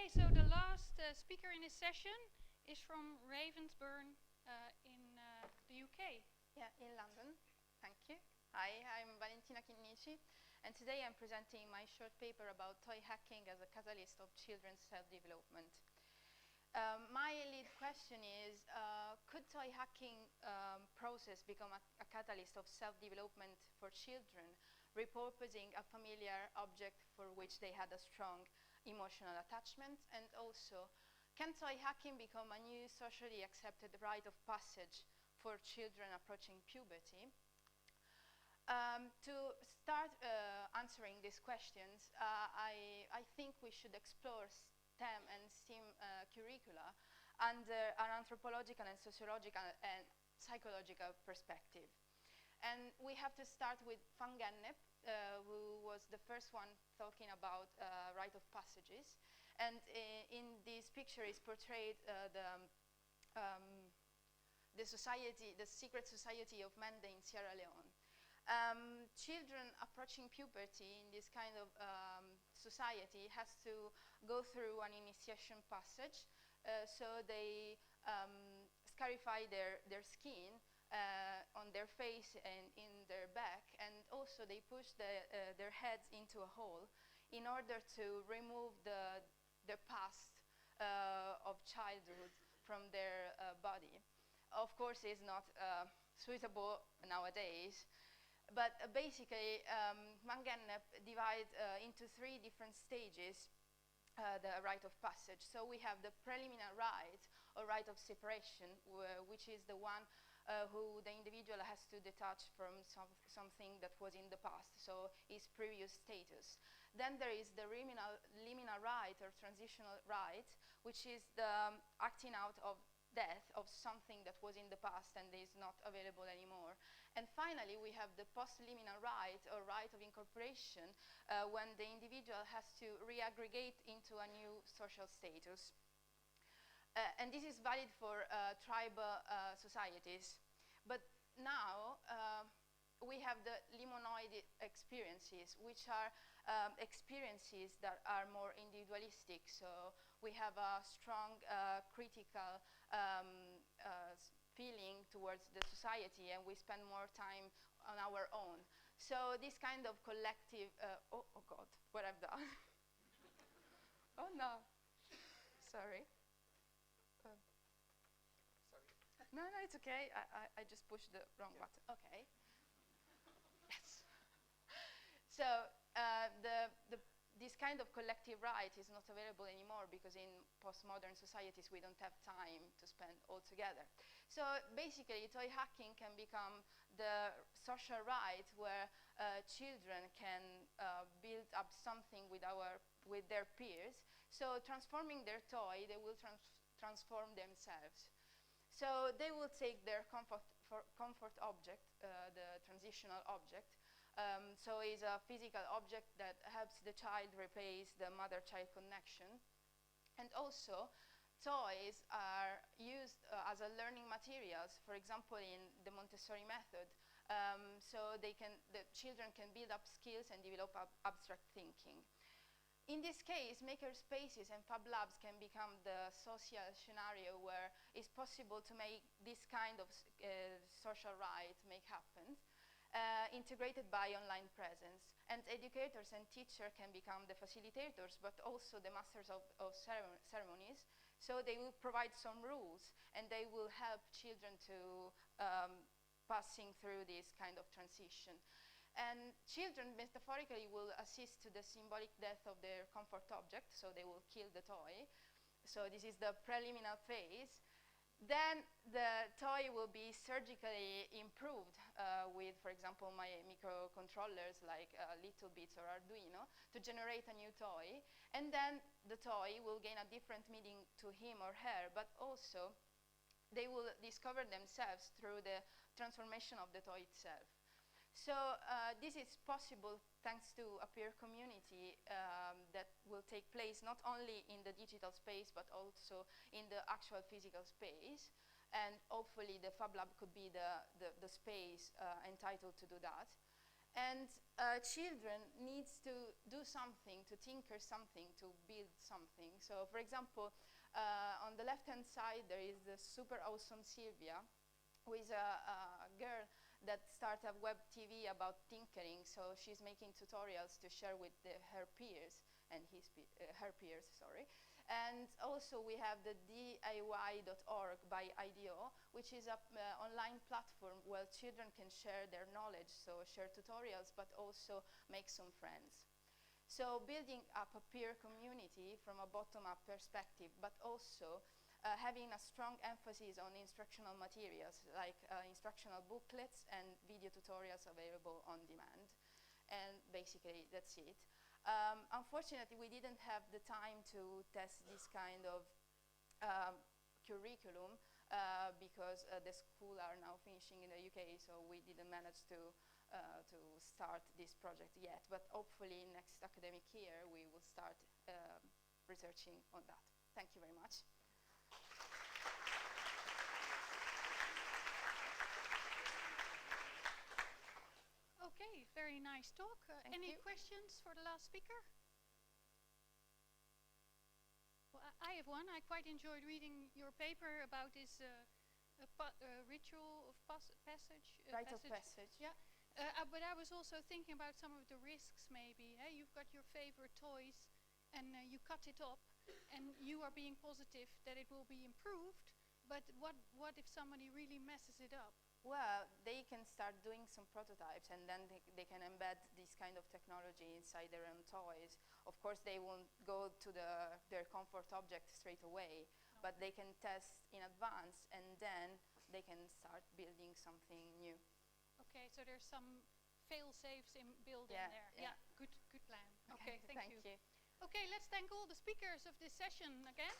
Okay, so the last speaker in this session is from Ravensbourne in the UK. Yeah, in London. Thank you. Hi, I'm Valentina Chinnici, and today I'm presenting my short paper about toy hacking as a catalyst of children's self-development. My lead question is, could toy hacking process become a catalyst of self-development for children, repurposing a familiar object for which they had a strong emotional attachment? And also, can toy hacking become a new socially accepted rite of passage for children approaching puberty? To start answering these questions, I think we should explore STEM and STEAM curricula under an anthropological and sociological and psychological perspective. And we have to start with Van Gennep, who was the first one talking about rite of passages. And in this picture is portrayed the society, the secret society of Mende in Sierra Leone. Children approaching puberty in this kind of society has to go through an initiation passage. So they scarify their skin on their face and in their back, and also they push their heads into a hole in order to remove the past of childhood from their body. Of course, it's not suitable nowadays. But basically, Van Gennep divides into three different stages the rite of passage. So we have the preliminary rite, or rite of separation, which is the one who the individual has to detach from something that was in the past, so his previous status. Then there is the liminal rite, or transitional rite, which is the acting out of death of something that was in the past and is not available anymore. And finally, we have the post-liminal rite, or rite of incorporation, when the individual has to reaggregate into a new social status. And this is valid for tribal societies. But now, we have the limonoid experiences, which are experiences that are more individualistic. So we have a strong critical feeling towards the society, and we spend more time on our own. So this kind of collective, oh God, what I've done. Oh no, sorry. Sorry. No, it's okay. I just pushed the wrong button. Okay. Yes. So this kind of collective right is not available anymore, because in postmodern societies we don't have time to spend all together. So basically, toy hacking can become the social right where children can build up something with their peers. So transforming their toy, they will transform themselves. So they will take their comfort object, the transitional object. So it's a physical object that helps the child replace the mother-child connection. And also, toys are used as a learning materials, for example, in the Montessori method. So the children can build up skills and develop abstract thinking. In this case, maker spaces and fab labs can become the social scenario where it's possible to make this kind of social right happen, integrated by online presence. And educators and teachers can become the facilitators, but also the masters of ceremonies. So they will provide some rules, and they will help children to passing through this kind of transition. And children, metaphorically, will assist to the symbolic death of their comfort object, so they will kill the toy. So this is the preliminary phase. Then the toy will be surgically improved with, for example, my microcontrollers like Little Bits or Arduino to generate a new toy. And then the toy will gain a different meaning to him or her, but also they will discover themselves through the transformation of the toy itself. So this is possible thanks to a peer community that will take place not only in the digital space, but also in the actual physical space. And hopefully the Fab Lab could be the space entitled to do that. And children needs to do something, to tinker something, to build something. So, for example, on the left-hand side, there is the super awesome Sylvia, who is a girl that started a web TV about tinkering. So she's making tutorials to share with her peers and her peers, sorry. And also we have the DIY.org by IDEO, which is an online platform where children can share their knowledge, so share tutorials, but also make some friends. So building up a peer community from a bottom-up perspective, but also having a strong emphasis on instructional materials, like instructional booklets and video tutorials available on demand. And basically, that's it. Unfortunately, we didn't have the time to test this kind of curriculum because the school are now finishing in the UK, so we didn't manage to start this project yet. But hopefully, next academic year, we will start researching on that. Thank you very much. Okay, very nice talk. Any questions for the last speaker? Well, I have one. I quite enjoyed reading your paper about this ritual of passage. Rite of passage. Yeah, but I was also thinking about some of the risks maybe. You've got your favorite toys and you cut it up and you are being positive that it will be improved, but what if somebody really messes it up? Well, they can start doing some prototypes and then they can embed this kind of technology inside their own toys. Of course, they won't go to their comfort object straight away, but they can test in advance and then they can start building something new. Okay, so there's some fail-safes built in there. Yeah, good plan. Okay, thank you. Thank you. Okay, let's thank all the speakers of this session again.